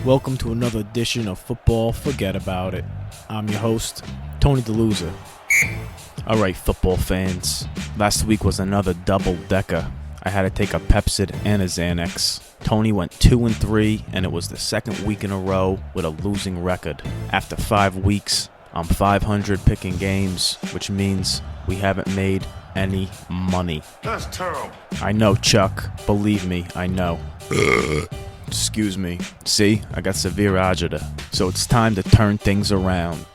Welcome to another edition of Football Forget About It. I'm your host, Tony DeLuza. Alright, football fans. Last week was another double-decker. I had to take a Pepsid and a Xanax. Tony went 2-3, and it was the second week in a row with a losing record. After 5 weeks, I'm 500 picking games, which means we haven't made any money. That's terrible. I know, Chuck. Believe me, I know. Excuse me. See, I got severe agita. So it's time to turn things around.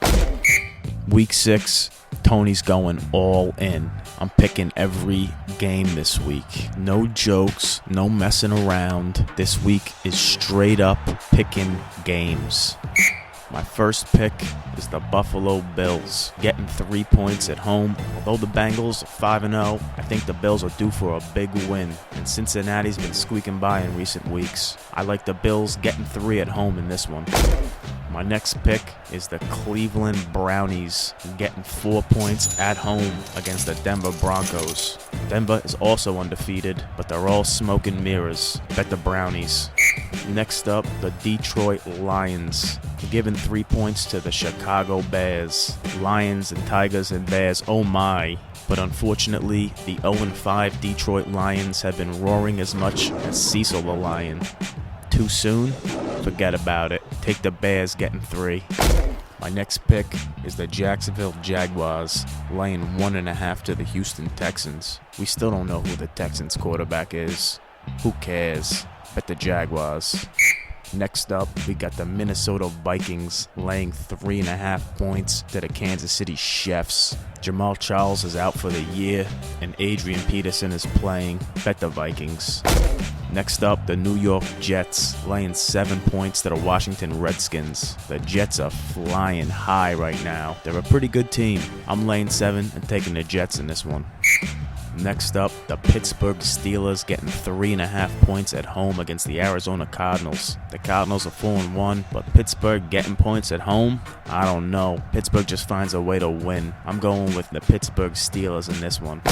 Week 6, Tony's going all in. I'm picking every game this week. No jokes, no messing around. This week is straight up picking games. My first pick is the Buffalo Bills, getting 3 points at home. Although the Bengals are 5-0, I think the Bills are due for a big win, and Cincinnati's been squeaking by in recent weeks. I like the Bills getting 3 at home in this one. My next pick is the Cleveland Brownies, getting 4 points at home against the Denver Broncos. Denver is also undefeated, but they're all smoke and mirrors. Bet the Brownies. Next up, the Detroit Lions, giving 3 points to the Chicago Bears. Lions and Tigers and Bears, oh my. But unfortunately, the 0-5 Detroit Lions have been roaring as much as Cecil the Lion. Too soon? Forget about it. Take the Bears getting 3. My next pick is the Jacksonville Jaguars, laying 1.5 to the Houston Texans. We still don't know who the Texans quarterback is. Who cares? Bet the Jaguars. Next up, we got the Minnesota Vikings laying 3.5 points to the Kansas City Chiefs. Jamal Charles is out for the year, and Adrian Peterson is playing. Bet the Vikings. Next up, the New York Jets laying 7 points to the Washington Redskins. The Jets are flying high right now. They're a pretty good team. I'm laying 7 and taking the Jets in this one. Next up, the Pittsburgh Steelers getting 3.5 points at home against the Arizona Cardinals. The Cardinals are 4-1, but Pittsburgh getting points at home? I don't know. Pittsburgh just finds a way to win. I'm going with the Pittsburgh Steelers in this one.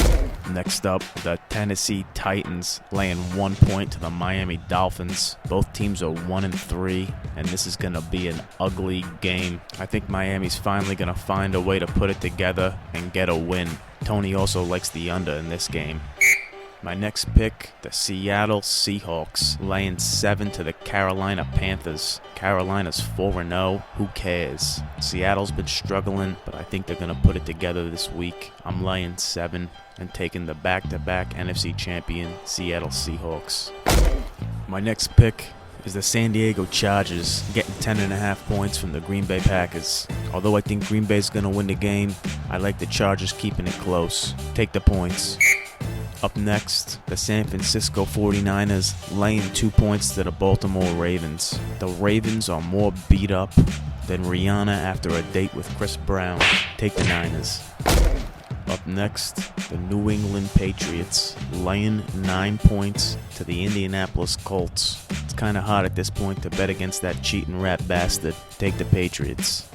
Next up, the Tennessee Titans laying 1 point to the Miami Dolphins. Both teams are 1-3, and this is going to be an ugly game. I think Miami's finally going to find a way to put it together and get a win. Tony also likes the under in this game. My next pick, the Seattle Seahawks, laying 7 to the Carolina Panthers. Carolina's 4-0. Who cares? Seattle's been struggling, but I think they're going to put it together this week. I'm laying 7 and taking the back-to-back NFC champion Seattle Seahawks. My next pick is the San Diego Chargers, getting 10.5 points from the Green Bay Packers. Although I think Green Bay's going to win the game, I like the Chargers keeping it close. Take the points. Up next, the San Francisco 49ers laying 2 points to the Baltimore Ravens. The Ravens are more beat up than Rihanna after a date with Chris Brown. Take the Niners. Up next, the New England Patriots laying 9 points to the Indianapolis Colts. It's kind of hard at this point to bet against that cheating rat bastard. Take the Patriots.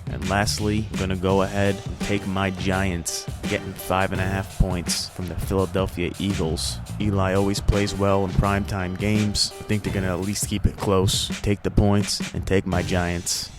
And lastly, I'm going to go ahead and take my Giants, getting 5.5 points from the Philadelphia Eagles. Eli always plays well in primetime games. I think they're going to at least keep it close. Take the points and take my Giants.